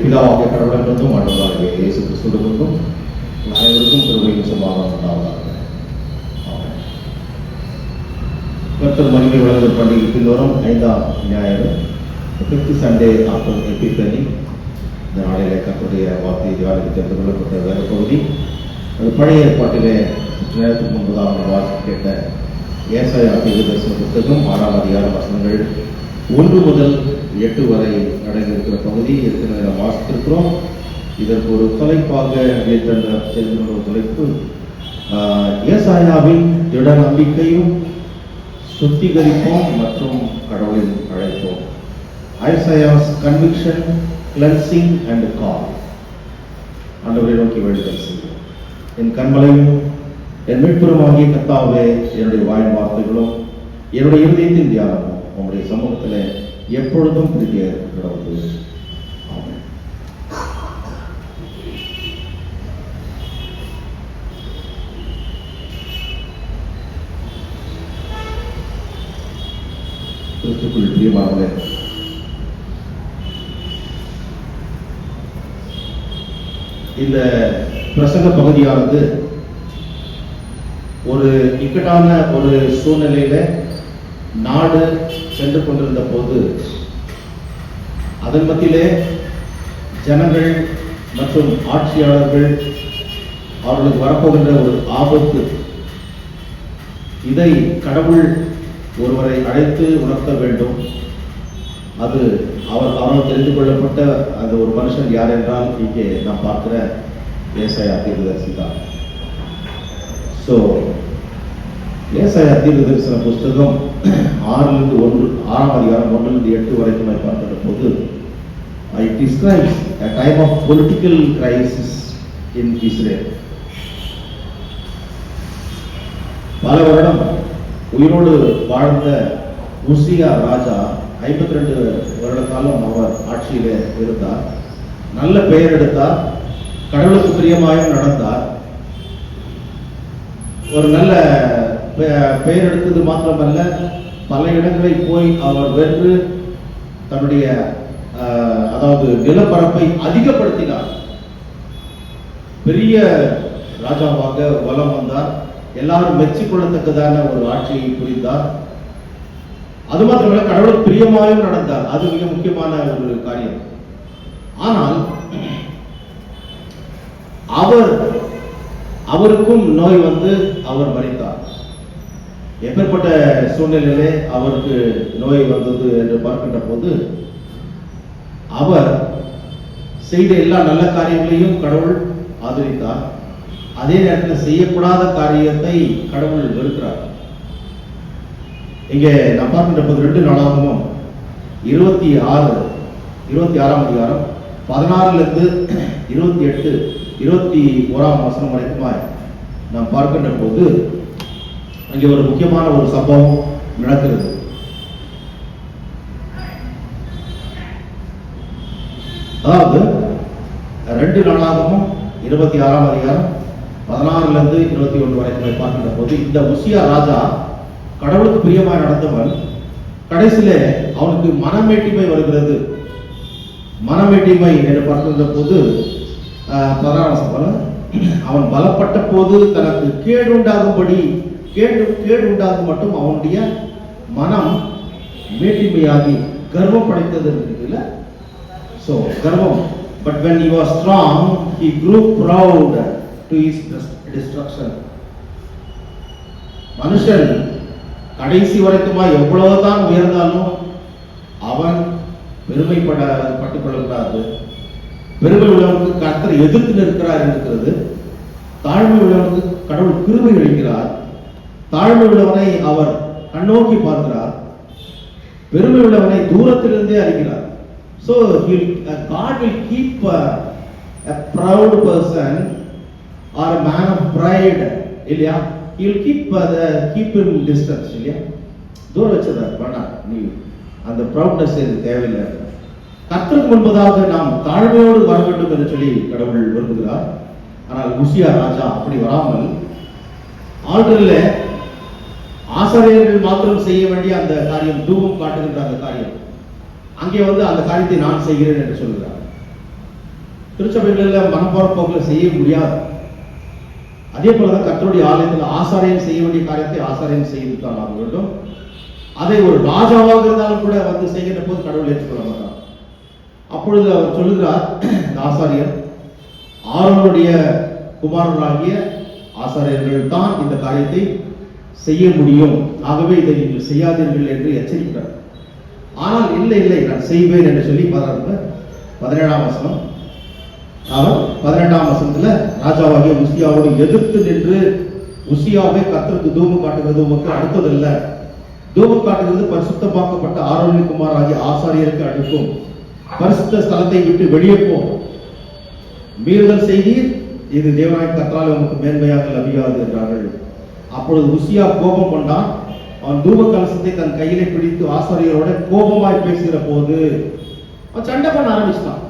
பிதாவாகிய கடவுளிடமிருந்தும் ஆண்டவராகிய இயேசு கிறிஸ்துவிடமிருந்தும் அனைவருக்கும் கிருபையும் சமாதானம் உண்டாவதாக. கர்த்தர் மகிமை வழங்கல் பண்டிகை பின்வரும் 5ஆம் ஞாயிறு, 5th Sunday after Epiphany. இந்த நாளிலே கர்த்தருடைய வார்த்தையை தியானித்து தெரிந்து கொள்ளப்பட்ட வேறு பகுதி, அது பழைய ஏற்பாட்டிலே சற்று நேரத்துக்கு முன்பதாக வாசித்து கேட்ட ஏசாயா தீர்க்கதரிசன புத்தகம் 6ஆம் அதிகாரம் வசனங்கள் 1 முதல் 8 வரை அடங்கியிருக்கிற பகுதி இருக்கிற நாம் வாசித்திருக்கிறோம். இதற்கு ஒரு தலைப்பாக தெரிந்து கொண்ட தலைப்பு, ஏசாயாவின் திட நம்பிக்கையும் சுத்திகரிப்போம் மற்றும் கடவுளின் அழைப்போம். ஐசாயாஸ் கன்விக்ஷன், கிளென்சிங் அண்ட் கால். ஆண்டவரை நோக்கி வேண்டுதல் செய்வோம். என் கண்மலையும் என் மீட்புறமாகிய கர்த்தாவே, என்னுடைய வாயின் வார்த்தைகளும் என்னுடைய இருதயத்தின் தியானமும் உங்களுடைய சமூகத்தில் எப்பொழுதும் பிரிக்க கிடவது. ஆமென். கிறிஸ்துக்குள் பிரியமானவர்களே, இந்த பிரசங்க பகுதியானது ஒரு இக்கட்டான ஒரு சூழ்நிலையில நாடு சென்று கொண்டிருந்த போது அதன் மத்தியிலே ஜனங்கள் மற்றும் ஆட்சியாளர்கள் அவர்களுக்கு வரப்போகின்ற ஒரு ஆபத்து, இதை கடவுள் ஒருவரை அழைத்து உணர்த்த வேண்டும். அது அவரால் தெரிந்து கொள்ளப்பட்ட அந்த ஒரு மனுஷன் யார் என்றால் இங்கே நாம் பார்க்கிற ஏசாயா தீர்க்கதரிசி தான். ஸோ ஏசாயா தீர்க்கதரிசன புஸ்தகம் 6ஆம் அதிகாரம் 1-8 வரைக்கும் பார்க்கிற போது, it describes a time of political crisis in Israel. பல வருடம் உயிரோடு வாழ்ந்த உசியா ராஜா 52 வருட காலம் அவர் ஆட்சியிலே இருந்தார். நல்ல பெயர் எடுத்தார், கடவுளுக்கு பிரியமாயும் நடந்தார். ஒரு நல்ல பெயர் எடுத்தது மாத்திரமல்ல, பல இடங்களில் போய் அவர் வென்று தன்னுடைய அதாவது நிலப்பரப்பை அதிகப்படுத்தினார். பெரிய ராஜாவாக வலம் வந்தார். எல்லாரும் மெச்சிக்கொள்ளத்தக்கதான ஒரு ஆட்சியை புரிந்தார். அது மாத்திரமல்ல, கடவுளுக்கு பிரியமாயும் நடந்தார். அது மிக முக்கியமான ஒரு காரியம். ஆனால் அவருக்கும் நோய் வந்து அவர் மரித்தார். எப்பேற்பட்ட சூழ்நிலையிலே அவருக்கு நோய் வந்தது என்று பார்க்கின்ற போது, அவர் செய்த எல்லா நல்ல காரியங்களையும் கடவுள் ஆதரித்தார். அதே நேரத்தில் செய்யக்கூடாத காரியத்தை கடவுள் வெறுக்கிறார். இங்கே நாம் பார்க்கின்ற போது 2 நாளாகமும் 26ஆம் அதிகாரம் 16 28 21 வசனம் வரைக்கும் நாம் பார்க்கின்ற போது அங்கே ஒரு முக்கியமான ஒரு சம்பவம் நடக்கிறது. அதாவது 2 நாளாகவும் 26ஆம் அதிகாரம் 16 21 வரைக்கும் பார்க்கின்ற போது, இந்த உசியா ராஜா கடவுளுக்கு பிரியமாய் நடந்தவன். கடைசியில அவனுக்கு மனமேட்டிமை வருகிறது. மனமேட்டிமை என்று பார்க்கின்ற போது 16 அவன் பலப்பட்ட போது தனக்கு கேடு உண்டாகும் மட்டும் அவனுடைய மனம் மேட்டிமையாகி கர்வம் படைத்தது இருக்குல்ல. So கர்வம். But when he was strong, he grew proud to his destruction. மனுஷன் கடைசி வரைக்குமா எவ்வளவுதான் உயர்ந்தாலும் அவன் பெருமைப்பட்டுக் கொள்ளக்கூடாது. பெருமை உள்ளவனுக்கு கர்த்தர் எதிர்த்து நிற்கிறார் இருக்கிறது. தாழ்மை உள்ளவனுக்கு கடவுள் கிருபை அளிக்கிறார். தாழ்மை உள்ளவனை அவர் கண்ணோக்கி பார்க்கிறார். பெருமை உள்ளவனை தூரத்திலிருந்தே அறிகிறார். So God will keep a proud person or a man of pride, இல்லையா? He will keep him distance, இல்லையா? தூரம் வச்சதார். வேண்டாம், நீ அந்த ப்ரௌட்னஸ் தேவையில்லை. கர்த்தருக்கு முன்பதாக நாம் தாழ்மையோடு வர வேண்டும் என்று சொல்லி கடவுள் விரும்புகிறார். ஆனால் உசியா ராஜா அப்படி வராமல் ஆல்ரெடில ஆசாரியர்கள் மாத்திரம் செய்ய வேண்டிய அந்த காரியம், தூபம் காட்டுகின்ற அந்த காரியம், அங்கே வந்து அந்த காரியத்தை நான் செய்கிறேன் என்று சொல்கிறார். திருச்சபைகளில் மனப்பார போக்கில் செய்ய முடியாது. அதே போலதான் கர்த்தருடைய ஆலயத்தில் ஆசாரியன் செய்ய வேண்டிய காரியத்தை ஆசாரியன் செய்துதான் ஆக வேண்டும். அதை ஒரு ராஜாவாக இருந்தாலும் கூட வந்து செய்கின்ற போது கடவுள் ஏற்றுக்கொள்ள மாட்டார். அப்பொழுது அவர் சொல்லுகிறார், இந்த ஆசாரியர் ஆரோனுடைய குமாரர்களாகிய ஆசாரியர்கள் தான் இந்த காரியத்தை செய்ய முடியும், ஆகவே இதை நீங்கள் செய்யாதீர்கள் என்று எச்சரிக்கிறார். ஆனால் இல்லை இல்லை நான் செய்வேன் என்று சொல்லி 17ஆம் வசனம், அவர் 18ஆம் வசனத்துல ராஜாவாகிய உசியாவோடு எதிர்த்து நின்று, உசியாவை கர்த்தருக்கு தூபம் காட்டுகிறது உமக்கு அடுத்ததல்ல, தூபம் காட்டுகிறது பரிசுத்தமாக்கப்பட்ட ஆரோனின் குமாராகிய ஆசாரியருக்கு அடுக்கும், பரிசுத்த ஸ்தலத்தை விட்டு வெளியே போ, மீறுதல் செய்தீர், இது தேவனாய் கர்த்தரால் உமக்கு மேன்மையாக லபியாது என்றார்கள். அப்பொழுது உசியா கோபம் கொண்டான். அவன் தூப கலசத்தை தன் கையிலே பிடித்து ஆசாரியரோட கோபமாய் பேசுகிற போது அவன் சண்டை பண்ண ஆரம்பிச்சான்.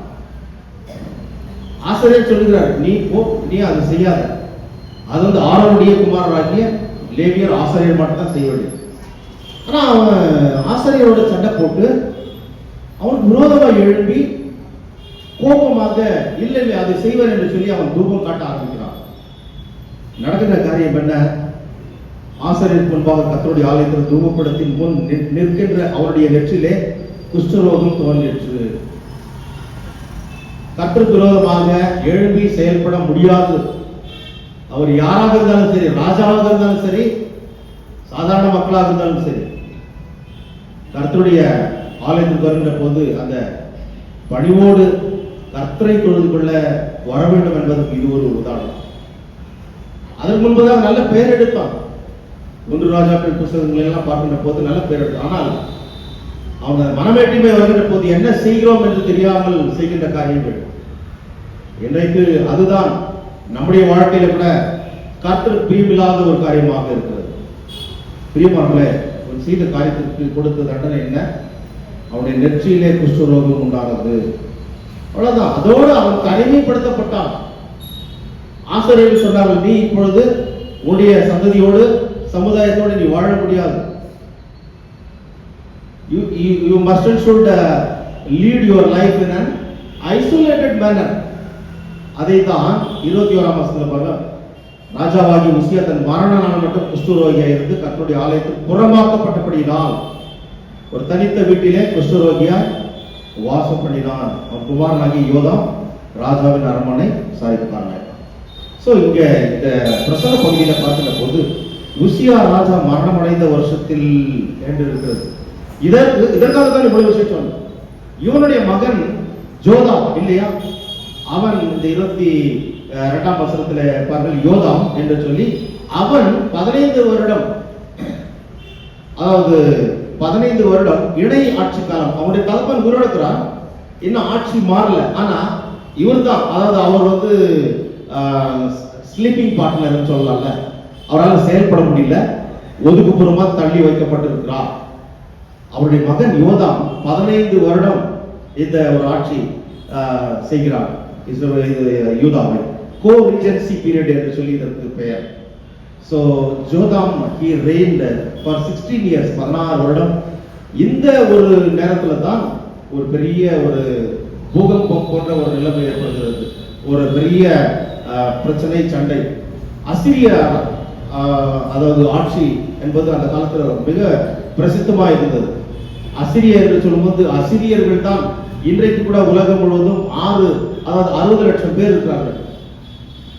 ஆசிரியர் சொல்லுகிறார், நீ அதை செய்யாத, அது வந்து ஆரோனுடைய குமாரராகிய லேவியர் ஆசிரியர் மட்டும் தான் செய்ய வேண்டியது. ஆனா அவன் ஆசிரியரோட சண்டை போட்டு அவனுக்கு விரோதமாக எழுப்பி கோபமாக இல்லை இல்லை அதை செய்வார் என்று சொல்லி அவன் தூபம் காட்ட ஆரம்பிக்கிறான். நடக்கிற காரியம் என்ன? ஆசிரியருக்கு முன்பாக கர்த்தருடைய ஆலயத்தில் தூபப்படத்தின் முன் நிற்கின்ற அவருடைய நெற்றிலே குஷ்டரோகம் துவங்கிற்று. கர்த்தருக்கு விரோதமாக எழுப்பி செயல்பட முடியாது. அவர் யாராக இருந்தாலும் சரி, ராஜாவாக இருந்தாலும் சரி, சாதாரண மக்களாக இருந்தாலும் சரி, கர்த்தருடைய ஆலயத்துக்கு வருகின்ற போது அந்த பணிவோடு கர்த்தரை தொழுது கொள்ள வர வேண்டும் என்பதற்கு இது ஒரு உதாரணம். அதற்கு முன்பதாக நல்ல பெயர் எடுத்தான். 1 ராஜாக்கள் புத்தகங்கள் எல்லாம் பார்க்கின்ற போது நல்ல பெயர் எடுத்தான். ஆனால் அவங்க மனமேட்டிமை வருகின்ற போது என்ன செய்கிறோம் என்று தெரியாமல் செய்கின்ற காரியங்கள் இன்றைக்கு அதுதான் நம்முடைய வாழ்க்கையில கூட கர்த்தர் பிரியமில்லாத ஒரு காரியமாக இருக்கிறது. பிரியமானவர்களே, செய்த காரியத்திற்கு கொடுத்த தண்டனை என்ன? அவனுடைய நெற்றியிலே குஷ்டரோகம் உண்டானது. அவ்வளவுதான். அதோடு அவன் தனிமைப்படுத்தப்பட்டான். ஆசிரியர்கள் சொன்னார்கள், நீ இப்பொழுது உன்னுடைய சந்ததியோடு சமுதாயத்தோடு நீ வாழ முடியாது. You must and should lead your life in an isolated manner. அதைத்தான் 21ஆம் வசனத்தில் பாருங்க, ராஜாவாகி உசியா தன் மரண நாள் மட்டும் குஷ்டரோகியா இருந்து கர்த்தருடைய ஆலயத்தில் புறமாக்கப்பட்டபடியினால் ஒரு தனித்த வீட்டிலே குஷ்டரோகியா வாசம் பண்ணினான். அவன் குமாரனாகி யோதாம் ராஜாவின் அரண்மனை சாரிப்பாங்க. சோ இங்க இந்த பிரசங்க பகுதியில பார்க்கிற போது உசியா ராஜா மரணமடைந்த வருஷத்தில் என்று இருக்கிறது. இதற்காக தான் இவ்வளவு விஷயம் சொன்ன. இவனுடைய மகன் ஜோதாம் இல்லையா, அவன் இந்த 22ஆம் வசனத்துல பாருங்கள், யோதாம் என்று சொல்லி அவன் 15 வருடம், அதாவது 15 வருடம் இணை ஆட்சி காலம். அவனுடைய தகப்பன் உருவெடுக்கிறான், இன்னும் ஆட்சி மாறல. ஆனா இவர் தான், அதாவது அவர் வந்து ஸ்லீப்பிங் பார்ட்னர் சொல்லலாம்ல, அவரால் செயல்பட முடியல, ஒதுக்குப்புறமா தள்ளி வைக்கப்பட்டிருக்கிறார். அவருடைய மகன் யோதாம் 15 வருடம் இந்த ஒரு ஆட்சி செய்கிறார் யூதாவை. கோ ரிஜென்சி பீரியட் என்று சொல்லி இதற்கு பெயர். So Jotham he reigned for 16 years, 16 வருடம். இந்த ஒரு நேரத்துல தான் ஒரு பெரிய ஒரு பூகம்பம் போன்ற ஒரு நிலைமை ஏற்படுகிறது. ஒரு பெரிய பிரச்சனை, சண்டை. அசிரிய அதாவது ஆட்சி என்பது அந்த காலத்துல மிக பிரசித்தமாக இருந்தது. அசிரிய என்று சொல்லும்போது அசிரியர்கள் தான் இன்றைக்கு கூட உலகம் முழுவதும் 60 லட்சம் பேர் இருக்கிறார்கள்.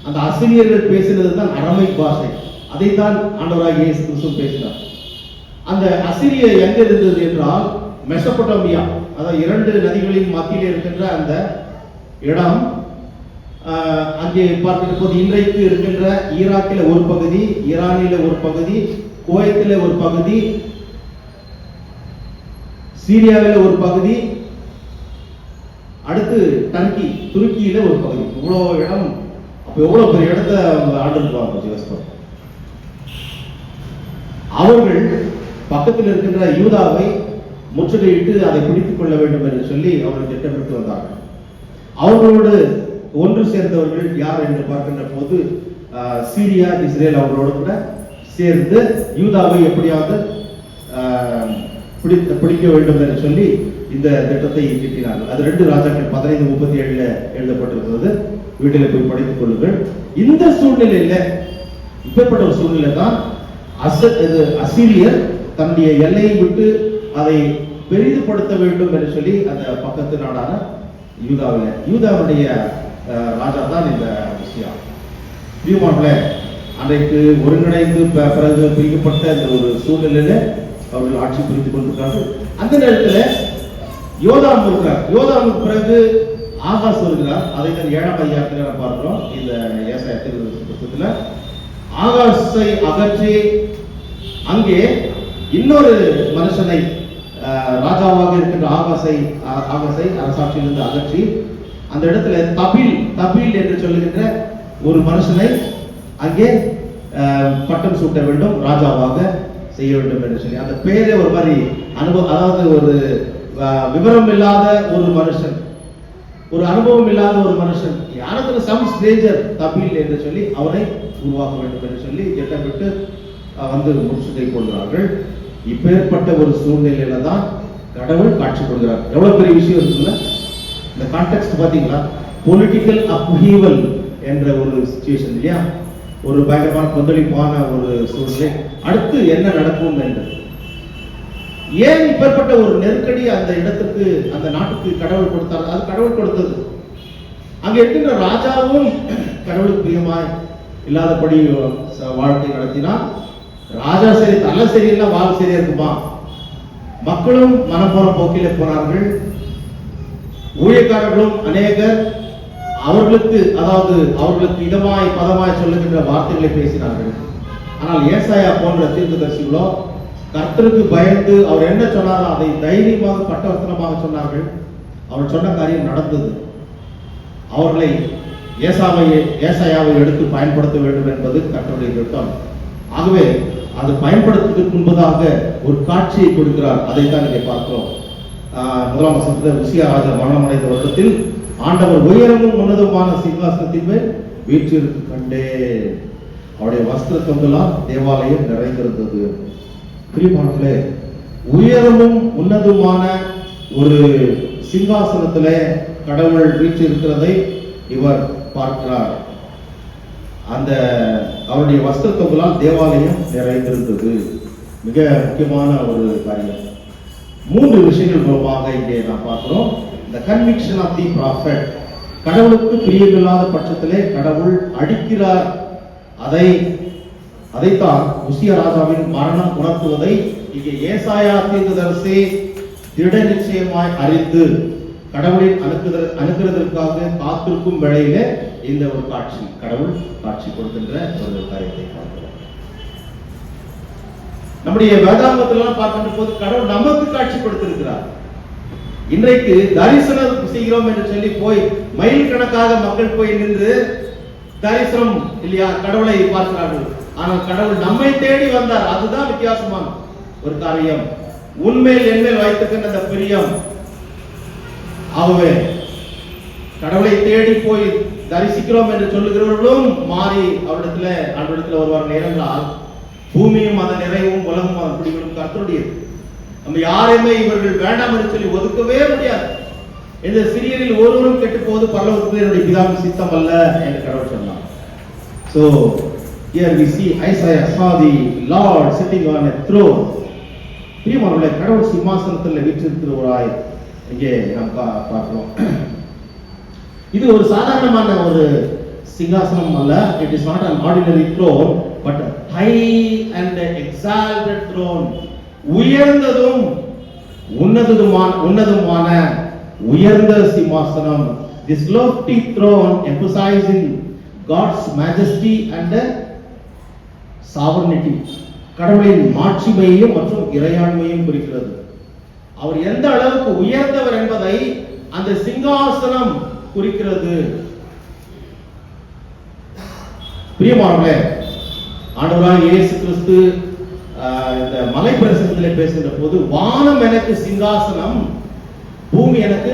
அந்த அசிரியர்கள் பேசினது தான் அரமைக் பாஷை. அதைத்தான் ஆண்டவராகிய இயேசு கிறிஸ்து பேசினார். அந்த அசிரிய எங்க இருந்தது என்றால் மெசொப்பொட்டேமியா, அதாவது 2 நதிகளின் மத்தியில் இருக்கின்ற அந்த இடம். அங்கே பார்க்கிற போது இன்றைக்கு இருக்கின்ற ஈராக்கில ஒரு பகுதி, ஈரானில ஒரு பகுதி, குவைத்தில ஒரு பகுதி, சீரியாவில ஒரு பகுதி, அடுத்து டர்க்கி துருக்கியில ஒரு பகுதி. இவ்வளவு இடம். அப்ப எவ்வளவு பெரிய இடத்தை ஆண்டிருப்பாங்க ஜெகஸ்பர். அவர்கள் பக்கத்தில் இருக்கின்ற யூதாவை முற்றுகையிட்டு அதை பிடித்துக் கொள்ள வேண்டும் என்று சொல்லி அவர்கள் திட்டமிட்டு வந்தார்கள். அவர்களோடு ஒன்று சேர்ந்தவர்கள் யார் என்று பார்க்கின்ற போது சீரியா, இஸ்ரேல் அவர்களோடு கூட சேர்ந்து யூதாவை எப்படியாவது பிடிக்க வேண்டும் என்று சொல்லி இந்த திட்டத்தை தீட்டினார்கள். அது 2 ராஜாக்கள் 15:37 எழுதப்பட்டிருக்கிறது. வீட்டில் போய் படித்துக் கொள்ளுங்கள். இந்த சூழ்நிலையில, இப்பேற்பட்ட ஒரு சூழ்நிலை தான் அசீரியர் தன்னுடைய எல்லையை விட்டு அதை பெரிதுபடுத்த வேண்டும் என்று சொல்லி அந்த பக்கத்து நாடான யூதாவுடைய ராஜா தான் இந்த உசியா. அன்றைக்கு ஒருங்கிணைந்து பிறகு பிரிக்கப்பட்ட இந்த ஒரு சூழ்நிலையில அவர்கள் ஆட்சி புரிந்து கொண்டிருக்கிறார்கள். அந்த நேரத்தில் யோதாம் இருக்கிறார். யோதாமுக்கு பிறகு ஆகாஸ் வருகிறார். அதை தான் 7ஆம் அதிகாரத்தில் பார்க்கிறோம். இந்த ஏசாயா புத்தகத்துல ஆகாஸை அகற்றி தீர்க்கதரிசி இன்னொரு மனுஷனை ராஜாவாக இருக்கின்ற ஆகாசை அரசாட்சியிலிருந்து அகற்றி அந்த இடத்துல தபீல் என்று சொல்லுகின்ற ஒரு மனுஷனை அங்கே பட்டம் சூட்ட வேண்டும், ராஜாவாக செய்ய வேண்டும் என்று சொல்லி அந்த பேரே ஒரு மாதிரி அதாவது ஒரு விவரம் இல்லாத ஒரு மனுஷன், ஒரு அனுபவம் இல்லாத ஒரு மனுஷன், யாருக்கு சம் ஸ்ட்ரேஞ்சர் தபீல் என்று சொல்லி அவனை உருவாக்க வேண்டும் என்று சொல்லி திட்டமிட்டு வந்து முடிச்சு கை கொள்கிறார்கள். இப்பேற்பட்ட ஒரு சூழ்நிலையில தான் கடவுள் காட்சி கொடுக்கிறார். எவ்வளவு பெரிய விஷயம் இருக்குல்ல இந்த கான்டெக்ஸ்ட் பாத்தீங்களா? பொலிட்டிக்கல் அப்ஹீவல் என்ற ஒரு சிச்சுவேஷன் இல்லையா, ஒரு பயங்கரமான கொந்தளிப்பான ஒரு சூழ்நிலை. அடுத்து என்ன நடக்கும் என்று, ஏன் இப்பேற்பட்ட ஒரு நெருக்கடி அந்த இடத்துக்கு அந்த நாட்டுக்கு கடவுள் கொடுத்தார்? அது கடவுள் கொடுத்தது. அங்க இருக்கின்ற ராஜாவும் கடவுளுக்கு பிரியமாய் இல்லாதபடி வாழ்க்கை நடத்தினார். ராஜா சரி தலை சரியில்லை, வாழ் சரியா இருக்குமா? மக்களும் மனம் போன போக்கிலே போனார்கள். ஊழியக்காரர்களும் அநேகர் அவர்களுக்கு இதமாய் பதமாய் சொல்லுகின்ற வார்த்தைகளை பேசினார்கள். ஆனால் ஏசாயா போன்ற தீர்க்கதரிசிகளோ கர்த்தருக்கு பயந்து அவர் என்ன சொன்னாரோ அதை தைரியமாக பட்டவர்த்தனமாக சொன்னார்கள். அவர் சொன்ன காரியம் நடந்தது. அவர்களை ஏசாயாவை எடுத்து பயன்படுத்த வேண்டும் என்பது கர்த்தருடைய திட்டம். ஆகவே அது பயன்படுத்துவதற்கு முன்பதாக ஒரு காட்சியை கொடுக்கிறார். அதைத்தான் இங்கே பார்க்கிறோம். 1ஆம் வசனத்தில் உசியா ராஜா மரணமடைந்த வருடத்தில் ஆண்டவர் உயரமும் உன்னதமான சிங்காசனத்தின் மேல் வீற்றிருக்கு கண்டே. அவருடைய வஸ்திர தொங்கலால் தேவாலயம் நிறைந்திருந்தது. பிரியமானவர்களே, உயரமும் உன்னதமான ஒரு சிங்காசனத்திலே கடவுள் வீற்றிருக்கிறதை இவர் பார்க்கிறார். அந்த அவருடைய வஸ்திர தொங்கலால் தேவாலயம் நிறைந்திருந்தது. மிக முக்கியமான ஒரு காரியம். 3 விஷயங்கள் மூலமாக இங்கே நாம் பார்க்கிறோம். The conviction of the prophet. கடவுளுக்கு பிரியமில்லாத பட்சத்திலே கடவுள் அடிக்கிறார். அதைத்தான் உசியா ராஜாவின் மரணம் உணர்த்துவதை இங்கே ஏசாயா தீர்க்கதரிசி திட நிச்சயமாய் அறிந்து கடவுளின் அனுக்கிறதற்காக காத்திருக்கும் வேளையிலே இந்த ஒரு காட்சி, கடவுள் காட்சி கொடுக்கின்ற ஒரு காரியத்தை பார்க்கிறோம். நம்முடைய வேதாகமத்திலாம் பார்க்கின்ற போது கடவுள் நமக்கு காட்சி கொடுத்திருக்கிறார். இன்றைக்கு தரிசனம் செய்கிறோம் என்று சொல்லி போய் மைல் கணக்காக மக்கள் போய் நின்று தரிசனம் இல்லையா கடவுளை பார்க்கிறார்கள். ஆனால் கடவுள் நம்மை தேடி வந்தார். அதுதான் வித்தியாசமான ஒரு காரியம். உண்மையில் என்மேல் வைத்திருக்கின்ற அந்த பிரியம். ஆகவே கடவுளை தேடி போய் தரிசிக்கிறோம் என்று சொல்லுகிறவர்களும் மாறி அவரிடத்துல ஒருவர் நேரங்களால் பூமியும் அதன் நிறைவும் உலகம் அதன் குடிகளும் கர்த்தருடையது. நம்ம யாரையுமே இவர்கள் வேண்டாம் என்று சொல்லி ஒதுக்கவே முடியாது. இந்த சிறியரில் ஒருவரும் கெட்டு போவது பரலோகத்தில் என்னுடைய பிதாவின் சித்தம் அல்ல என்று கடவுள் சொன்னார். So here we see Isaiah saw the Lord sitting on a throne. பிரியமானவர்களே, கடவுள் சிம்மாசனத்தில் வீற்றிருக்கிறவராய் இங்கே நாம் பார்க்கிறோம். இது ஒரு சாதாரணமான ஒரு சிங்காசனம் அல்ல. It is not an ordinary throne but a high and exalted throne. உயர்ந்ததும் உன்னதமான உயர்ந்த சிம்மாசனம். This lofty throne emphasizing God's majesty and sovereignty. கடவுளின் மாட்சிமையையும் மற்றும் இறையாண்மையையும் குறிக்கிறது. அவர் எந்த அளவுக்கு உயர்ந்தவர் என்பதை அந்த சிங்காசனம் குறிக்கிறது. பிரியமானவர்களே, ஆண்டவராகிய இயேசு கிறிஸ்து இந்த மலை பிரசங்கத்திலே பேசுகின்ற போது வானம் எனக்கு சிங்காசனம், பூமி எனக்கு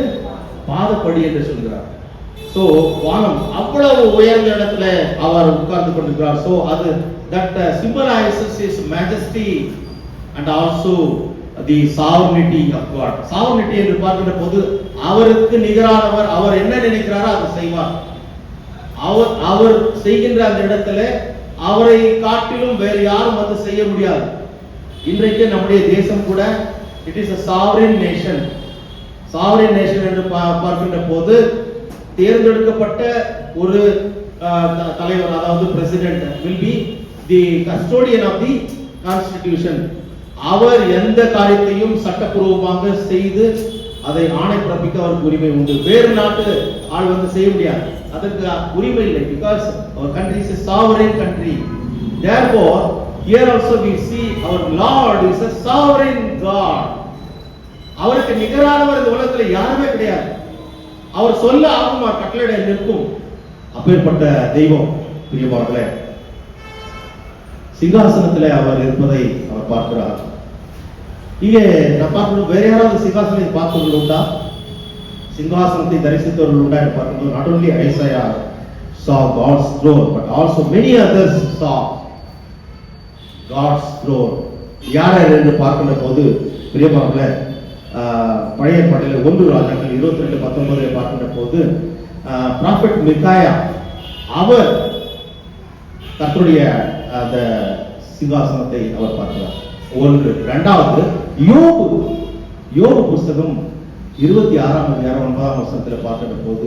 பாதப்படி என்று சொல்கிறார். சோ வானம் அவ்வளவு உயர்ந்த இடத்துல அவர் உட்கார்ந்து கொண்டிருக்கிறார். சோ அது that symbolizes his majesty and also the sovereignty of God. Sovereignty என்று பார்க்கின்ற போது அவருக்கு நிகரானவர், அவர் என்ன நினைக்கிறாரோ அதை செய்வார். அவர் செய்கின்ற அந்த இடத்துல அவரை காட்டிலும் வேறு யாரும் வந்து செய்ய முடியாது. இன்றைக்கு நம்முடைய தேசம் கூட it is a sovereign nation. Sovereign nation என்று பார்க்கின்ற போது தேர்ந்தெடுக்கப்பட்ட ஒரு தலைவர், அதாவது president will be the custodian of the constitution. அவர் எந்த காரியத்தையும் சட்டப்பூர்வமாக செய்து அதை ஆணை பிறப்பிக்க அவருக்கு உரிமை உண்டு. வேறு நாட்டு ஆள் வந்து செய்ய முடியாது, அதற்கு உரிமை இல்லை. because our country is a sovereign country. Therefore here also we see our Lord is a sovereign God. அவருக்கு நிகரானவர் இந்த உலகத்தில் யாருமே கிடையாது. அவர் சொல்ல ஆகுமா, கட்டளை நிற்கும். அப்பேற்பட்ட தெய்வம் பிரியமானவர்களே, சிங்காசனத்திலே அவர் இருப்பதை அவர் பார்க்கிறார். இங்கே நான் பார்க்கணும், வேற யாராவது சிங்காசனத்தை பார்த்தவர்கள் உண்டா? சிங்காசனத்தை தரிசித்தவர்கள் உண்டா என்று பார்க்கும்போது not only Isaiah saw God's throne but also many others saw God's throne. யார் என்று பார்க்கின்ற போது பிரியமானவர்களே, பழைய ஏற்பாட்டில் 1 ராஜாக்கள் 22:19 பார்க்கின்ற போது ப்ராஃபெட் மிகாயா அவர் கர்த்தருடைய அந்த சிங்காசனத்தை அவர் பார்க்கிறார். ஒன்று. இரண்டாவது, யோபு புஸ்தகம் 26ஆம் அதிகாரம் 9ஆம் வசனத்தில் பார்க்கின்ற போது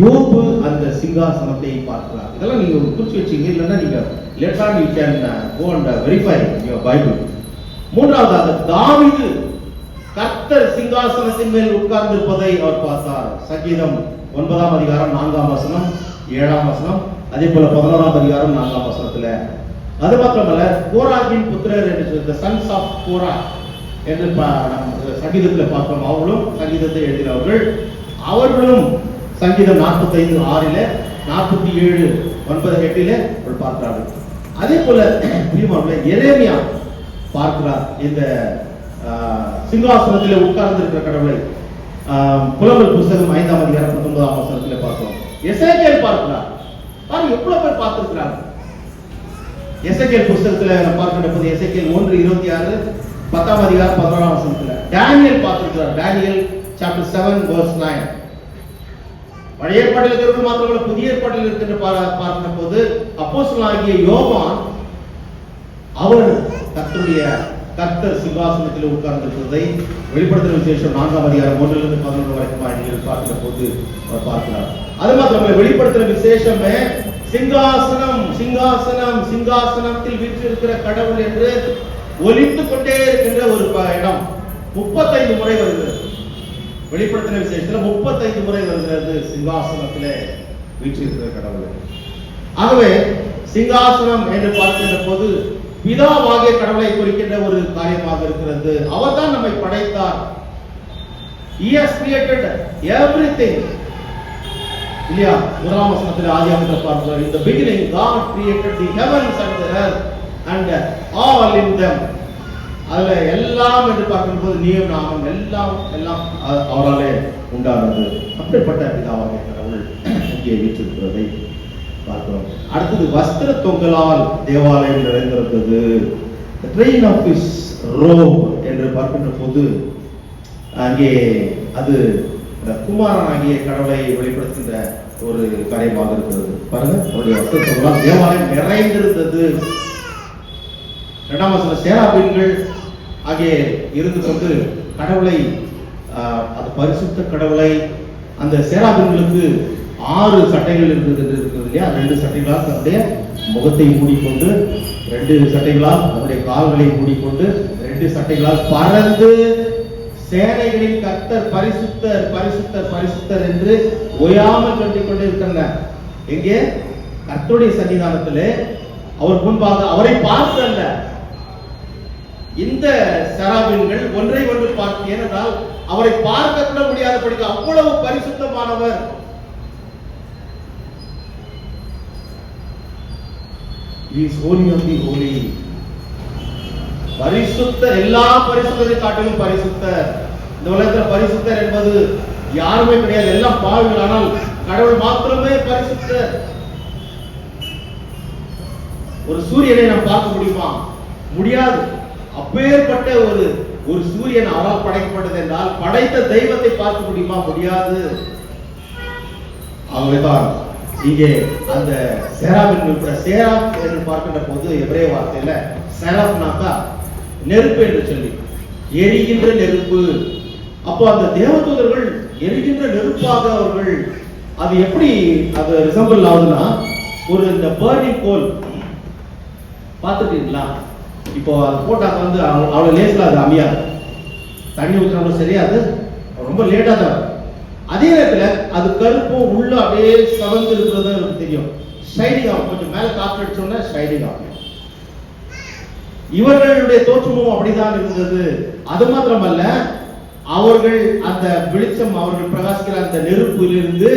யோபு அந்த சிங்காசனத்தை பார்க்கிறார். இதெல்லாம் நீங்க குறிச்சு வச்சீங்க, இல்லைன்னா நீங்க later on you can go and verify your Bible. மூன்றாவதாக தாவீது கர்த்தர் சிங்காசனத்தின் மேல் உட்கார்ந்திருப்பதை அவர் பார்த்தார். சங்கீதம் 9ஆம் அதிகாரம் 4ஆம் வசனம் 7ஆம் வசனம், அதே போல 11ஆம் அதிகாரம் 4ஆம் வசனத்துல. அது மாத்திரமல்ல, கோராகின் புத்திரர் என்று the sons of Korah என்று சங்கீதத்தில் பார்க்கிறோம். அவர்களும் சங்கீதத்தை எழுதினவர்கள். அவர்களும் சங்கீதம் 45:6 47 9-8 பார்க்கிறார்கள். அதே போல எரேமியா பார்க்கிறார் இந்த சிங்காசனத்திலே உட்கார்ந்து இருக்கிற கடவுளை. புலம்பல் புஸ்தகம் 5ஆம் அதிகாரம் 19ஆம் வசனத்திலே பார்க்கிறோம். எசேக்கியேல் பார்க்கிறார். பாருங்க எவ்வளவு பேர் பார்த்திருக்கிறாங்க. எசேக்கியேல் புஸ்தகத்துல பார்க்கின்ற போது எசேக்கியேல் 1:26 10ஆம் அதிகாரம் 11ஆம் வசனத்துல. டேனியல் பார்த்திருக்கிறார். Daniel chapter 7:9. பழைய ஏற்பாட்டில் இருக்கிறவர்கள் மாத்திரமல்ல, புதிய ஏற்பாட்டில் இருக்கின்ற பார்க்கின்ற போது அப்போஸ்தலனாகிய யோவான் அவர் கர்த்தர் சிங்காசனத்தில் உட்கார்ந்திருக்கிறதை வெளிப்படுத்தின விசேஷம் 4ஆம் அதிகாரம் 1-11 வரைக்கும் பார்க்கிற போது அவர் பார்க்கிறார். அது மாத்திரமல்ல, வெளிப்படுத்தின விசேஷமே சிங்காசனம் சிங்காசனம் சிங்காசனத்தில் வீற்றிருக்கிற கடவுள் என்று ஒலித்துக் கொண்டே இருக்கின்ற ஒரு இடம் 35 முறை வருகிறது. வெளிப்படுத்தின விசேஷத்துல 35 முறை வருகிறது சிங்காசனத்திலே வீற்றிருக்கிற கடவுள். ஆகவே சிங்காசனம் என்று பார்க்கின்ற போது பிதாவாகிய கடவுளை குறிக்கின்ற ஒரு காரியமாக இருக்கிறது. அவர் தான் நம்மை படைத்தார். He has created everything. இல்லையா? முதலாம் வசனத்தில் ஆதியாகமத்தில் பார்க்கிறோம், in the beginning God created the heavens and the earth and all in them. அதுல எல்லாம் என்று பார்க்கும்போது நீயும் நாமும் எல்லாம் அவராலே உண்டானது. அப்படிப்பட்ட பிதாவாகிய கடவுள் இங்கே வீற்றிருக்கிறதை பார்க்கிறோம். அடுத்தது, வஸ்திர தொங்கலால் தேவாலயம் நிறைந்திருந்தது. The train of his robe என்று பார்க்கின்ற போது அங்கே அது குமாரனாகிய கடவுளை வெளிப்படுத்துகின்ற ஒரு காரியமாக இருக்கிறது. பாருங்க, அவருடைய வஸ்திர தொங்கலால் தேவாலயம் நிறைந்திருந்தது. 2ஆம் வசனம், சேராபீன்கள் ஆகிய இருந்து கொண்டு கடவுளை, அது பரிசுத்த கடவுளை, அந்த சேராபீன்களுக்கு 6 சட்டைகள் இருக்கிறது இல்லையா? 2 சட்டைகளால் தன்னுடைய முகத்தை மூடிக்கொண்டு, 2 சட்டைகளால் தன்னுடைய கால்களை மூடிக்கொண்டு, 2 சட்டைகளால் பறந்து சேனைகளின் கர்த்தர் பரிசுத்தர் பரிசுத்தர் பரிசுத்தர் என்று ஓயாமல் சொல்லிக் கொண்டு இருக்கின்றனர். எங்கே? கர்த்தருடைய சன்னிதானத்திலே அவர் முன்பாக அவரை பார்த்தல்ல, இந்த சேராபீன்கள் ஒன்றை ஒன்று பார்த்து, ஏனென்றால் அவரை பார்க்க கூட முடியாதபடிக்கு அவ்வளவு பரிசுத்தமானவர். He is holy of the holy. பரிசுத்தர், எல்லா பரிசுத்தரை காட்டிலும் பரிசுத்தர். இந்த உலகத்தில் பரிசுத்தர் என்பது யாருமே கிடையாது, எல்லாம் பாவிகள். ஆனால் கடவுள் மாத்திரமே பரிசுத்தர். ஒரு சூரியனை நாம் பார்க்க முடியுமா? முடியாது. அப்பேற்பட்ட ஒரு ஒரு சூரியன் அவரால் படைக்கப்பட்டது என்றால் படைத்த தெய்வத்தை பார்க்க முடியுமா? முடியாது. ஆகவேதான் இங்கே அந்த சேராபின் சேராப் என்று பார்க்கின்ற போது எபிரேய வார்த்தையில சேராப்னாக்கா நெருப்பு என்று சொல்லி, எரிகின்ற நெருப்பு. அப்போ அந்த தேவதூதர்கள் எரிகின்ற நெருப்பாக அவர்கள், அது எப்படி அது ரிசம்பிள் ஆகுதுன்னா, ஒரு இந்த பர்னிங் கோல் பார்த்துட்டீங்களா? இப்போ அது போட்டாக்க வந்து அவ்வளோ லேசில் அது அமையாது. தண்ணி ஊற்றுறவங்க சரியா, அது ரொம்ப லேட்டாக தான். அதே நேரத்தில் அது கருப்பும் உள்ள அப்படியே சவந்து இருக்கிறது எனக்கு தெரியும். ஷைனிங் ஆகும், கொஞ்சம் மேலே காற்று அடிச்சோன்னா ஷைனிங் ஆகும். இவர்களுடைய தோற்றமும் அப்படிதான் இருந்தது. அது மாத்திரமல்ல, அவர்கள் அந்த வெளிச்சம், அவர்கள் பிரகாசிக்கிற அந்த நெருப்பிலிருந்து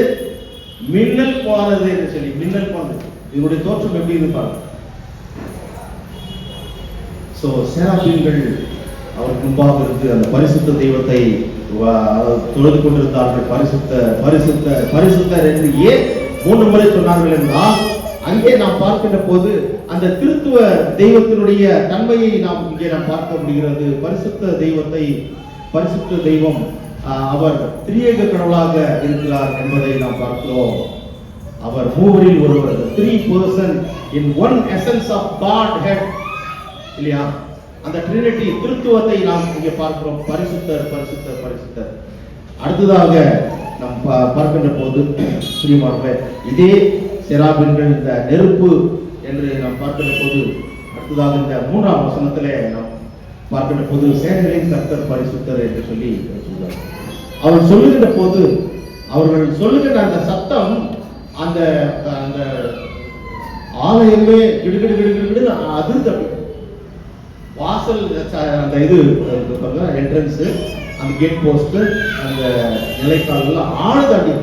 மின்னல் போனது என்று சொல்லி, மின்னல் போனது. இவருடைய தோற்றம் எப்படி இருப்பாங்க? சோ சேராபீன்கள் அவருக்கு முன்பாக இருந்து அந்த பரிசுத்த தெய்வத்தை தொழுது கொண்டிருந்தார்கள். பரிசுத்த பரிசுத்த பரிசுத்தர் என்று ஏன் 3 முறை சொன்னார்கள் என்றால், அங்கே நாம் பார்க்கின்ற போது அந்த திருத்துவ தெய்வத்தினுடைய தன்மையை நாம் இங்கே நாம் பார்க்க முடிகிறது. பரிசுத்த தெய்வத்தை, பரிசுத்த தெய்வம் அவர் திரியேக கடவுளாக இருக்கிறார் என்பதை நாம் பார்க்கிறோம். அவர் மூவரில் ஒருவர், 3 person in one essence of Godhead, இல்லையா? அந்த ட்ரினிட்டி திருத்துவத்தை நாம் இங்கே பார்க்கிறோம். பரிசுத்தர் பரிசுத்தர் பரிசுத்தர். அடுத்ததாக நாம் பார்க்கின்ற போது பிரியமானவர்களே, இதே செராபின்கள் இந்த நெருப்பு என்று நாம் பார்க்கின்ற போது, அடுத்ததாக இந்த 3ஆம் வசனத்திலே நாம் பார்க்கின்ற போது சேனைகளின் கர்த்தர் பரிசுத்தர் என்று சொல்லி சொல்றார். அவர் சொல்லுகின்ற போது, அவர்கள் சொல்லுகின்ற அந்த சத்தம், அந்த அந்த ஆலயமே கிடுகிடு கிடுகிடு அதிர்ந்து, வாசல் அந்த இது என்ட்ரன்ஸ், அந்த கேட் போஸ்ட், அந்த நிலைக்காலெல்லாம் ஆளுது. அப்படி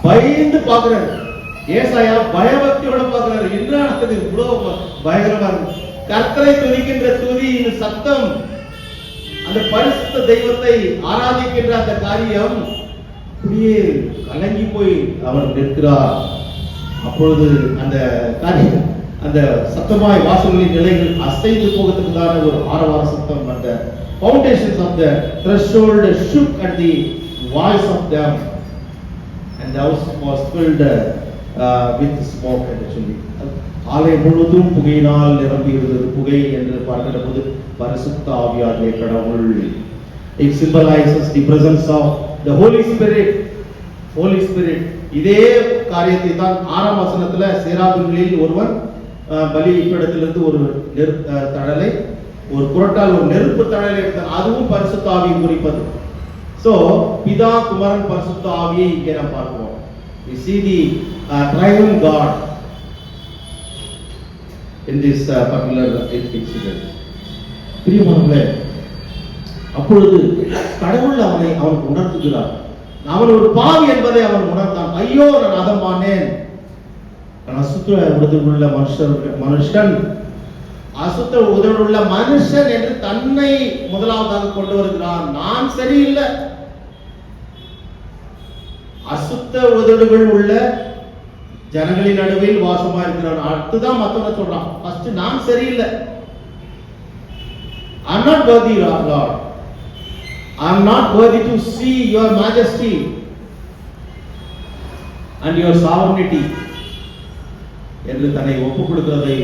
பயந்து பார்க்கிறாரு. ஏசாயா பயபக்தியோட பார்க்கிறாரு. என்ன நடக்குது? இவ்வளவு பயங்கரமா இருக்கு. கர்த்தரை துதிக்கின்ற துதியின் சத்தம், அந்த பரிசுத்த தெய்வத்தை ஆராதிக்கின்ற அந்த காரியம் அப்படியே கலங்கி போய் அவர் நிற்கிறார். அப்பொழுது அந்த காரியம், அந்த சத்தமாய் வாசல்களின் நிலைகள் அசைந்து போகிறதுக்கான ஒரு ஆரவார சத்தம், அந்த foundations of the threshold shook at the voice of them, and the house was filled with smoke என்று சொல்லி, ஆலயம் முழுவதும் புகையினால் நிரம்பி இருந்தது. புகை என்று பார்க்கிற போது பரிசுத்த ஆவியாகிய கடவுள். It symbolizes the presence of the Holy Spirit. Holy Spirit. இதே காரியத்தை தான் 6ஆம் வசனத்துல சேராபின்களில் ஒருவன் பலிபீடத்திலிருந்து ஒரு தழலை, ஒரு குரட்டால் ஒரு நெருப்பு தழலை எடுத்தார். அதுவும் பரிசுத்த ஆவியை குறிப்பது. சோ பிதா, குமாரன், பரிசுத்த ஆவியை இங்கே நாம் பார்க்கிறோம். We see the triune God in this particular incident. பிரியமானவர்களே, அப்பொழுது கடவுள் அவனுக்கு உணர்த்துகிறார். அவன் ஒரு பாவி என்பதை அவன் உணர்ந்தான். ஐயோ, நான் அதமானேன், அசுத்த உதடுள்ள மனுஷன், அசுத்த உதடுள்ள மனுஷன் என்று தன்னை முதலாவதாக கொண்டு வருகிறான். நான் சரியில்லை, அசுத்த உதடுகள் உள்ள ஜனங்களின் நடுவில் வாசமா இருக்கிறான். அடுத்துதான் மத்தவங்க சொல்றான். ஃபர்ஸ்ட் நான் சரியில்லை. I'm not worthy, Lord. I'm not worthy to see your majesty and your sovereignty என்று தன்னை ஒப்புக் கொடுக்கிறதை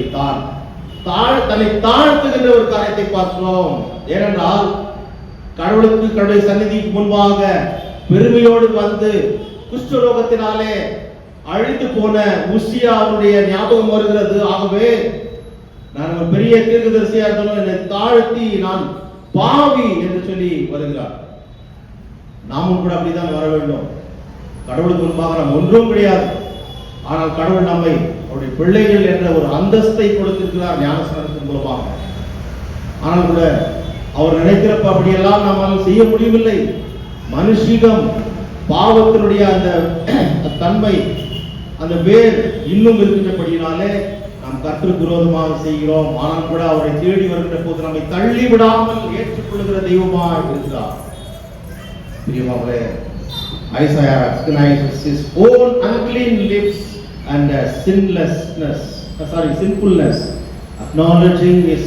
தன்னை தாழ்த்துகின்ற ஒரு காரியத்தை பார்க்கிறோம். ஏனென்றால் கடவுளுக்கு, கடவுளை சந்நிதிக்கு முன்பாக பெருமையோடு வந்து குஷ்டரோகத்தினாலே அழிந்து போன உசியாவுடைய ஞாபகம் வருகிறது. ஆகவே நான் ஒரு பெரிய தீர்க்கதரிசியா இருந்தாலும் என்னை தாழ்த்தி நான் பாவி என்று சொல்லி வருகிறார். நாமும் கூட அப்படிதான் வர வேண்டும். கடவுளுக்கு முன்பாக நாம் ஒன்றும் கிடையாது. ஆனால் கடவுள் நம்மை அவருடைய பிள்ளைகள் என்ற ஒரு அந்தஸ்தை கொடுத்திருக்கிறார் ஞானஸ்நானத்தின் மூலமாக. ஆனால் கூட அவர் நினைக்கிறப்ப அப்படியெல்லாம் நம்மால் செய்ய முடியவில்லை. மனுஷீகம், பாவத்தினுடைய அந்த தன்மை, அந்த வேர் இன்னும் இருக்கின்றபடியினாலே நாம் கர்த்தருக்கு விரோதமாக செய்கிறோம். ஆனால் கூட அவரை தேடி வருகின்ற போது நம்மை தள்ளி விடாமல் ஏற்றுக்கொள்கிற தெய்வமாக இருக்கிறார். பிரியமானவர்களே, Isaiah recognizes his own unclean lips and sinfulness, acknowledging his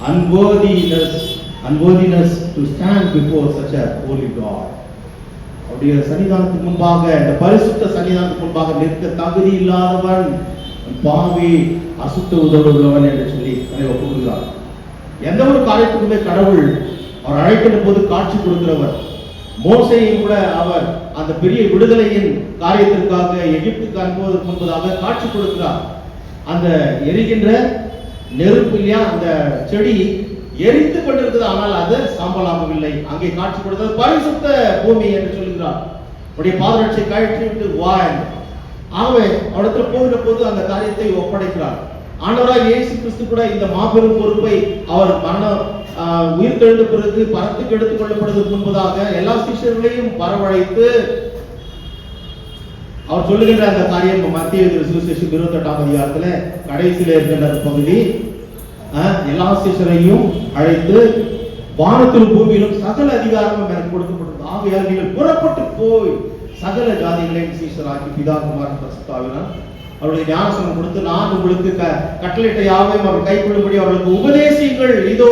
unworthiness unworthiness to stand before such a holy God. அவருடைய சன்னிதானத்துக்கு முன்பாக, இந்த பரிசுத்த சன்னிதானத்துக்கு முன்பாக நிற்க தகுதி இல்லாதவன், பாவி, அசுத்த உதடு உள்ளவன் என்று சொல்லி அதை ஒப்புக்கொள்கிறார். எந்த ஒரு காரியத்துக்குமே கடவுள் அவர் அழைக்கின்ற போது காட்சி கொடுக்கிறவர். மோசையும் கூட அவர் அந்த பெரிய விடுதலையின் காரியத்திற்காக எகிப்துக்கு அனுப்புவதற்கு முன்பதாக காட்சி கொடுக்கிறார். அந்த எரிகின்ற நெருப்பு இல்லையா, அந்த செடி எரித்து கொண்டிருக்கிறது, ஆனால் அது சாம்பலாகவில்லை. அங்கே காட்சி கொடுத்தது பரிசுத்த பூமி என்று சொல்கிறார். அவருடைய பாதரட்சை கழற்றி விட்டு வா. ஆகவே அவரிடத்துல போகிற போது அந்த காரியத்தை ஒப்படைக்கிறார். ஆண்டவராய் இயேசு கிறிஸ்து கூட இந்த மாபெரும் பொறுப்பை அவர் உயிர் தெழுந்த பிறகு பரத்துக்கு எடுத்துக் கொள்ளப்படுவதற்கு முன்பதாக எல்லா சீஷர்களையும் வரவழைத்து அவர் சொல்லுகின்ற அந்த காரியம் மத்திய சுவிசேஷம் 28ஆம் அதிகாரத்துல கடைசியில இருக்கின்ற பகுதி, எல்லா சீஷரையும் அழைத்து வானத்திலும் பூமியிலும் சகல அதிகாரமும் எனக்கு கொடுக்கப்பட்டது. ஆகையால் நீங்கள் புறப்பட்டு போய் சகல ஜாதிகளையும் சீஷராக்கி பிதா குமாரன் பரிசுத்த ஆவியினால் அவருடைய ஞானஸ்நானம் கொடுத்து நான் உங்களுக்கு கட்டளையிட்ட யாவையும் அவர் கைக்கொள்ளும்படி அவர்களுக்கு உபதேசியுங்கள். இதோ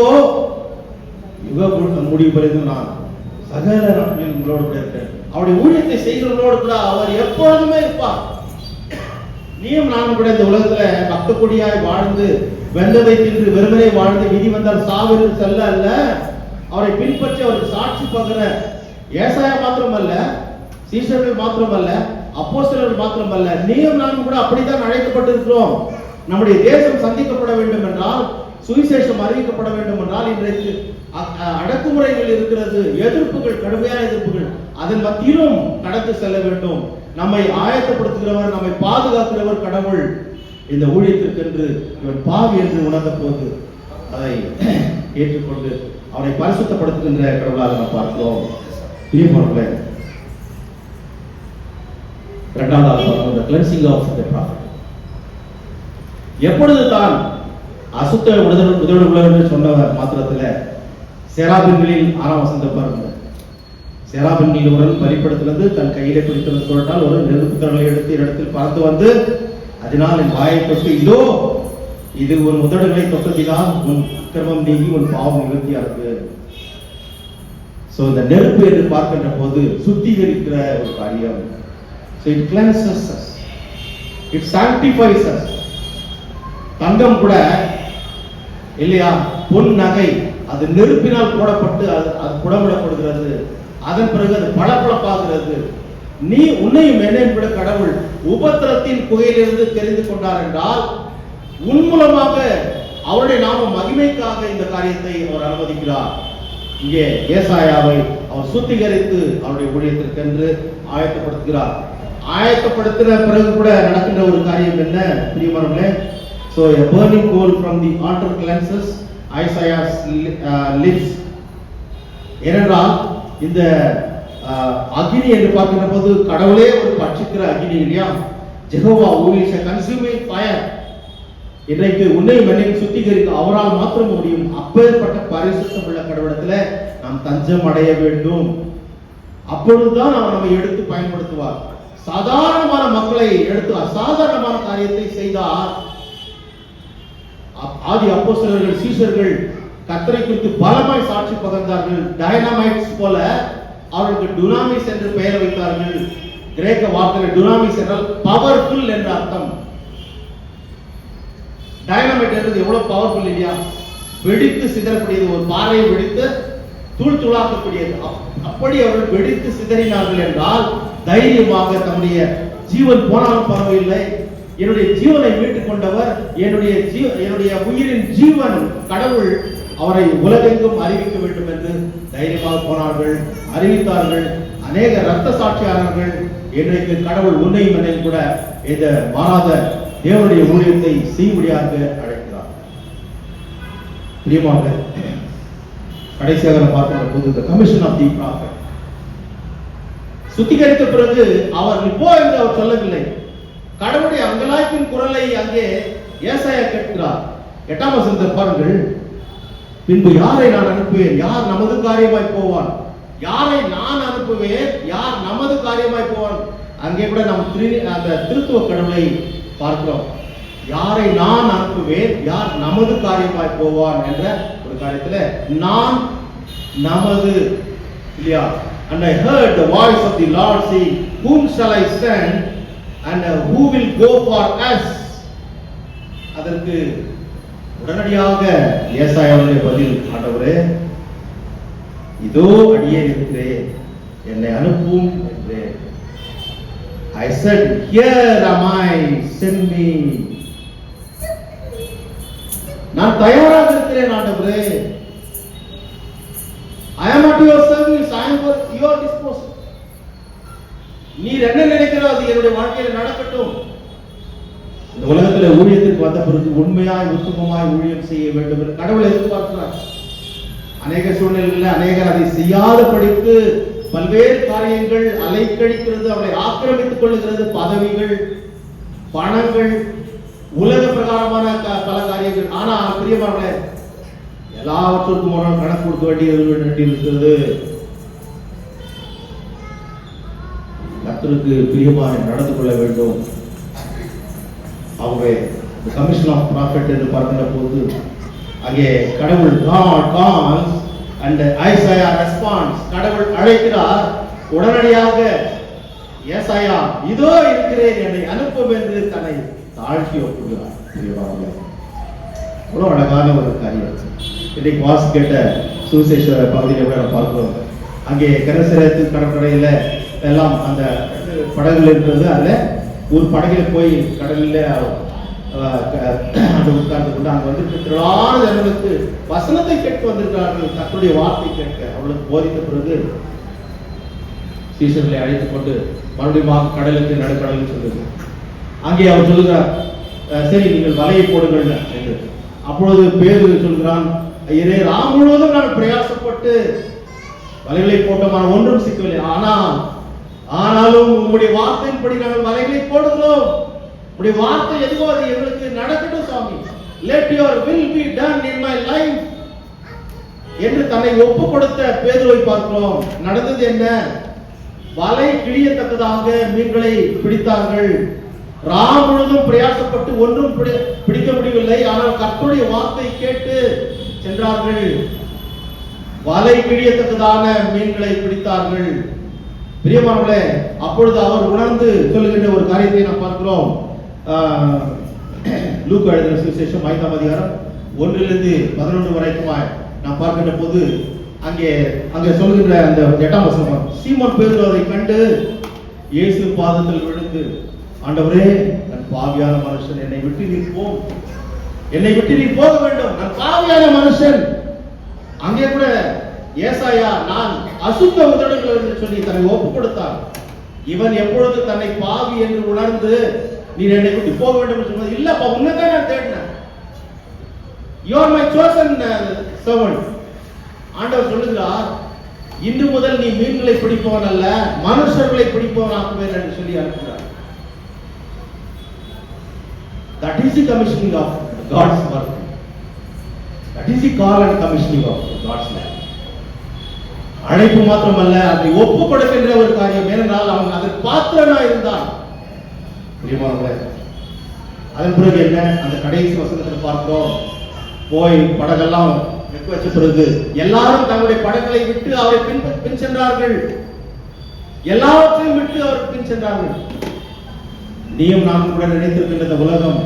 முடிவு பெறுது, நான் சகல நாட்களில் உங்களோடு கூட இருக்கிறேன். அவருடைய ஊழியத்தை செய்கிறவர்களோடு கூட அவர் எப்பொழுதுமே இருப்பார். நீயும் நானும் கூட இந்த உலகத்துல பக்த கொடியாய் வாழ்ந்து வெந்ததை தின்று வெறுமனே வாழ்ந்து விதி வந்தால் சாவிற்கு செல்ல அல்ல, அவரை பின்பற்றி அவருக்கு சாட்சி பகர ஏசாயா மாத்திரமல்ல, சீஷர்கள் மாத்திரமல்ல, அப்போஸ்தலர்கள் மாத்திரமல்ல, நீயும் நானும் கூட அப்படித்தான் அழைக்கப்பட்டிருக்கிறோம். நம்முடைய தேசம் சந்திக்கப்பட வேண்டும் என்றால், சுவிசேஷம் அறிவிக்கப்பட வேண்டும் என்றால், இன்றைக்கு அடக்குமுறைகள் இருக்கிறது, எதிர்ப்புகள், கடுமையான எதிர்ப்புகள், அதன் மத்தியிலும் கடந்து செல்ல வேண்டும். நம்மை ஆயத்தப்படுத்துகிறவர், நம்மை பாதுகாக்கிறவர் கடவுள். இந்த ஊழியத்திற்கென்று இவன் பாவி என்று உணர்ந்த போது அதை ஏற்றுக்கொண்டு அவனை பரிசுத்தப்படுத்துகின்ற கடவுளாக நாம் பார்க்கிறோம். பிரியமானவர்களே, இரண்டாவது பார்க்கிறோம், கிளென்சிங் ஆஃப் தி ப்ராஃபட். எப்பொழுது தான் அசுத்த உதடு உள்ளவர் என்று சொன்ன மாத்திரத்தில் சேராபின்களில் 6ஆம் வசனத்தை பாருங்க. சேராபின்களில் ஒரு பலிப்படுத்தினது தன் கையிலே பிடித்தது சொல்லிட்டால் ஒரு நெருப்பு தடவை எடுத்து இடத்தில் பார்த்து வந்து அதனால் என் வாயை தொட்டு, இதோ இது உன் உதடுகளை தொட்டதினால் உன் அக்கிரமம் நீங்கி உன் பாவம் நிவர்த்தியாருக்கு. சோ இந்த நெருப்பு என்று பார்க்கின்ற போது சுத்திகரிக்கிற ஒரு காரியம். So it cleanses us, it sanctifies us. தங்கம் கூட இல்லையா, பொன் நகை அது நெருப்பினால் போடப்பட்டு அது புடமிடப்படுகிறது. அதன் பிறகு அது பளபளப்பாகிறது. நீ உன்னையும் என்னையும் கூட கடவுள் உபத்திரத்தின் குகையிலிருந்து தெரிந்து கொண்டார் என்றால், உன் மூலமாக அவருடைய நாம மகிமைக்காக இந்த காரியத்தை அவர் அனுமதிக்கிறார். இங்கே ஏசாயாவை அவர் சுத்திகரித்து அவருடைய ஊழியத்திற்கென்று ஆயத்தப்படுத்துகிறார். ஆயத்தப்படுத்தின பிறகு கூட நடக்கின்ற ஒரு காரியம் என்ன பிரியமானவர்களே? So a burning coal from the altar cleanses Isaiah's lips. ஏனென்றால் இந்த அக்னி என்று பார்க்கின்ற போது கடவுளே ஒரு பட்சிக்கிற அக்னி இல்லையா? Jehovah who is a consuming fire. இன்றைக்கு உன்னை மண்ணையும் சுத்திகரிக்க அவரால் மாத்திரம் முடியும். அப்பேற்பட்ட பரிசுத்தம் உள்ள கடவுளத்துல நாம் தஞ்சம் அடைய வேண்டும். அப்பொழுதுதான் அவர் நம்மை எடுத்து பயன்படுத்துவார். சாதாரணமான மக்களை எடுத்து அசாதாரணமான காரியத்தை செய்தார். ஆதி அப்போஸ்தலர்கள், சீஷர்கள் கர்த்தரை குறித்து பலமாய் சாட்சி பகர்ந்தார்கள். டைனமைட்ஸ் போல அவர்களுக்கு டுனாமிஸ் என்று பெயர் வைத்தார்கள். கிரேக்க வார்த்தையில் டுனாமிஸ் என்றால் பவர்ஃபுல் என்ற அர்த்தம். டைனமைட் என்றது எவ்வளவு பவர்ஃபுல் இல்லையா? வெடித்து சிதறக்கூடியது, ஒரு பாறையை வெடித்து தூள் தூளாக்கக்கூடியது. அப்படி அவர்கள் வெடித்து சிதறினார்கள் என்றால் தைரியமாக தம்முடைய ஜீவன் போனாலும் பரவாயில்லை, என்னுடைய ஜீவனை மீட்டுக் கொண்டவர், என்னுடைய உயிரின் ஜீவன் கடவுள், அவரை உலகெங்கும் அறிவிக்க வேண்டும் என்று தைரியமாக போனார்கள், அறிவித்தார்கள். அநேக இரத்த சாட்சியாளர்கள் இன்றைக்கு கடவுள் உன்னையும் என்னையும் கூட இந்த மாறாத தேவனுடைய ஊழியத்தை செய்யும்படியாக அழைக்கிறார். பிரியமாக கடைசியாக பார்க்கிற போது இந்த கமிஷன் ஆஃப் தி ப்ராஃபட் சுத்திகரித்த பிறகு அவர் இப்போ என்று அவர் சொல்லவில்லை. கடவுளுடைய அங்கலாய்ப்பின் குரலை அங்கே ஏசாயா கேட்கிறார். 8ஆம் வசனத்தை பாருங்கள். பின்பு யாரை நான் அனுப்புவேன், யார் நமது காரியமாய் போவான்? யாரை நான் அனுப்புவேன், யார் நமது காரியமாய் போவான்? அங்கே கூட நாம் அந்த திருத்துவ கடவுளை பார்க்கிறோம். யாரை நான் அனுப்புவேன், யார் நமது காரியமாய் போவான் என்ற ஒரு காரியத்துல நான் நமது இல்லையா? And I heard the voice of the Lord saying, whom shall I send and who will go for us? அதற்கு உடனடியாக ஏசாயாவுடைய பதில், ஆண்டவரே இதோ அடியேன் இருக்கிறேன், என்னை அனுப்பும் என்றேன். I said, here am I, send me. நான் தயாராக இருக்கிறேன் ஆண்டவரே. I am at your service, I am at your disposal. நீர் என்ன நினைக்கிறோம் அது என்னுடைய வாழ்க்கையில் நடக்கட்டும். இந்த உலகத்தில் ஊழியத்துக்கு வந்த பிறகு உண்மையாய் உத்தமமாய் ஊழியம் செய்ய வேண்டும் என்று கடவுள் எதிர்பார்க்கிறார். அநேக சூழ்நிலைகளில் அநேகர் அதை செய்யாத படித்து பல்வேறு காரியங்கள் அலைக்கழிக்கிறது, அவளை ஆக்கிரமித்துக் கொள்ளுகிறது. பதவிகள், பணங்கள், உலக பிரகாரமான பல காரியங்கள். ஆனா பிரியமானவர்களே, எல்லாவற்றுக்கும் ஒரு கணக்கு கொடுக்க வேண்டியிருக்கிறது. கர்த்தருக்கு பிரியமாய் நடந்து கொள்ள வேண்டும். அவங்க கமிஷன் ஆஃப் ப்ராஃபெட் என்று பார்க்கின்ற போது அங்கே கடவுள் God calls and Isaiah responds. கடவுள் அழைக்கிறார். உடனடியாக ஏசாயா இதோ இருக்கிறேன், என்னை அனுப்பும் என்று தன்னை தாழ்த்தி ஒப்புகிறார். ஒரு அழகான ஒரு காரியம். இன்னைக்கு வாசி கேட்ட சுவிசேஷ பகுதியில் கூட பார்க்கிறோம். அங்கே கனசரத்து கடற்கரையில எல்லாம் அந்த படகுகள் இருக்கிறது. அதுல ஒரு படகுல போய் கடலில் உட்கார்ந்து கொண்டு அங்க வந்து திரளான ஜனங்களுக்கு வசனத்தை கேட்க வந்திருக்கிறார்கள். கர்த்தருடைய வார்த்தை கேட்க அவளுக்கு போதித்த பிறகு சீசர்களை அழைத்துக் கொண்டு மறுபடியும் கடலுக்கு நடுக்கடலுக்கு சொல்லுங்க. அங்கே அவர் சொல்லுகிறார், சரி நீங்கள் வலையை போடுங்கள் என்று. அப்பொழுது பேதுரு சொல்கிறான், ஐயரே ராம் முழுவதும் நான் பிரயாசப்பட்டு வலைகளை போட்டோம், ஒன்றும் சிக்கவில்லை. ஆனாலும் உங்களுடைய வார்த்தையின்படி நாங்கள் வலைகளை போடுகிறோம். உங்களுடைய வார்த்தை எதுவோ அது எங்களுக்கு நடக்கட்டும் சாமி. Let your will be done in my life என்று தன்னை ஒப்பு கொடுத்த பேதுருவை பார்க்கிறோம். நடந்தது என்ன? வலை கிழியத்தக்கதாக மீன்களை பிடித்தார்கள். ராம் முழுதும் பிரயாசப்பட்டு ஒன்றும் பிடிக்க முடியவில்லை. ஆனால் கர்த்தருடைய வார்த்தை கேட்டு சென்றார்கள். வலை கிழியத்தக்கதான மீன்களை பிடித்தார்கள். பிரியமானவர்களே, அப்பொழுது அவர் உணர்ந்து சொல்லுகின்ற ஒரு காரியத்தை நாம் பார்க்கிறோம். லூக்கா எழுதின சுவிசேஷம் 5ஆம் அதிகாரம் 1-11 வரைக்கும் நாம் பார்க்கின்ற போது அங்கே சொல்லுகின்ற அந்த 8ஆம் வசனம், சீமோன் பேதுரு அதை கண்டு இயேசு பாதத்தில் விழுந்து, ஆண்டவரே நான் பாவியான மனுஷன், என்னை விட்டு நீர் போக வேண்டும், நான் பாவியான மனுஷன். அங்கே கூட ஏசாயா நான் அசுத்த உதடுகள் என்று சொல்லி தன்னை ஒப்பு கொடுத்தார். இவன் எப்பொழுது தன்னை பாவி என்று உணர்ந்து நீர் என்னை விட்டு போக வேண்டும் என்று சொன்னது, இல்லப்பா உன்னைத்தான் நான் தேடினேன், you are my chosen servant. ஆண்டவர் சொல்லுகிறார், இன்று முதல் நீ மீன்களை பிடிப்பவன் அல்ல, மனுஷர்களை பிடிப்பவன் ஆக்குவேன் என்று சொல்லி அனுப்புகிறார். That is the commissioning of God's work. That is the call and commissioning of God's life. அழைப்பு மாத்திரமல்ல, அதை ஒப்பு கொடுக்கின்ற ஒரு காரியம். ஏனென்றால் அவன் அதற்கு பாத்திரனா இருந்தான். அதன் பிறகு என்ன? அந்த கடைசி வசனத்தில் பார்க்கிறோம், போய் படகெல்லாம் வெக்க வச்ச பிறகு எல்லாரும் தங்களுடைய படங்களை விட்டு அவரை பின் சென்றார்கள். எல்லாவற்றையும் விட்டு அவருக்கு பின் சென்றார்கள். நீயும் நானும் கூட நினைத்திருக்கின்ற இந்த உலகம்,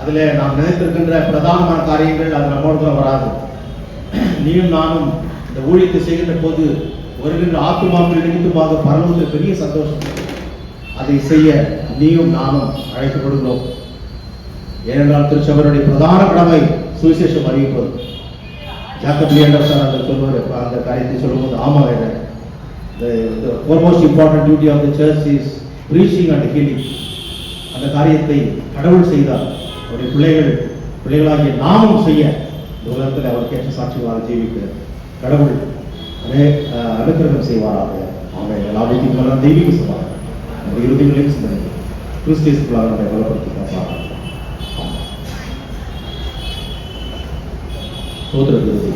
அதுல நாம் நினைத்திருக்கின்ற பிரதானமான காரியங்கள் அது நம்மோடு கூட வராது. நீயும் நானும் இந்த ஊழியத்தை செய்கின்ற போது வருகின்ற ஆத்துமாக்கள் நிமித்தமாக பரலோகத்தில் பெரிய சந்தோஷம். அதை செய்ய நீயும் நானும் அழைக்கப்படுகிறோம். ஏனென்றால் திருச்சபையுடைய பிரதான கடமை சுவிசேஷம் அறிவிப்பது. ஜாக்கப் லியண்டர்சன் அந்த சொல்வார், அந்த காரியத்தை சொல்லும்போது ஆமா, the foremost important duty of the church is preaching and healing. அந்த காரியத்தை கடவுள் செய்தார். அவருடைய பிள்ளைகளாகிய நாமும் செய்ய இந்த உலகத்தில் அவர் கேட்ட சாட்சிகளாக ஜீவிக்க கடவுள் அனுக்கிரகம் செய்வாராக. அவன் எல்லாத்தையும் தெய்வீக சபாக நம்ம இறுதிகளையும் சிந்தனை கிறிஸ்தியஸ்களாக நம்மை பலப்படுத்தினார். சோதரர்களுக்கு